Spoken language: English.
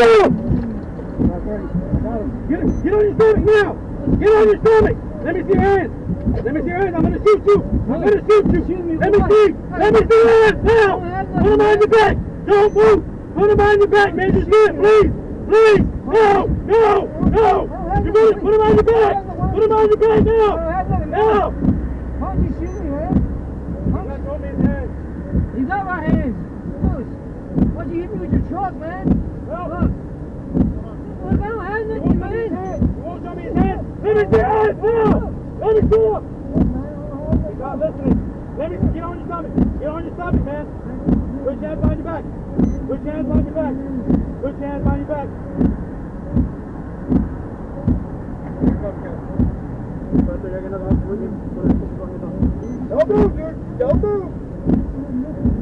Get on your stomach now! Get on your stomach! Let me see your hands! Let me see your hands! I'm gonna shoot you! I'm gonna shoot you! Let me see! Let me see your hands now! Put them on your back! Don't move! Put them on your back, Major Smith, please! Please! No! No! No! You put them on your back! Put them on your back now! Now! Why'd you shoot me, man? He's got my hands. Look. Why'd you hit me with your truck, man? No. Look. Look, I don't have nothing, man. You won't show me his hands? Let me see your hands now! Let me see them! He's not listening. Let me get on your stomach. Get on your stomach, man. Put your hands behind your back. Put your hands behind your back. Put your hands behind your back. Don't move, dude. Don't move.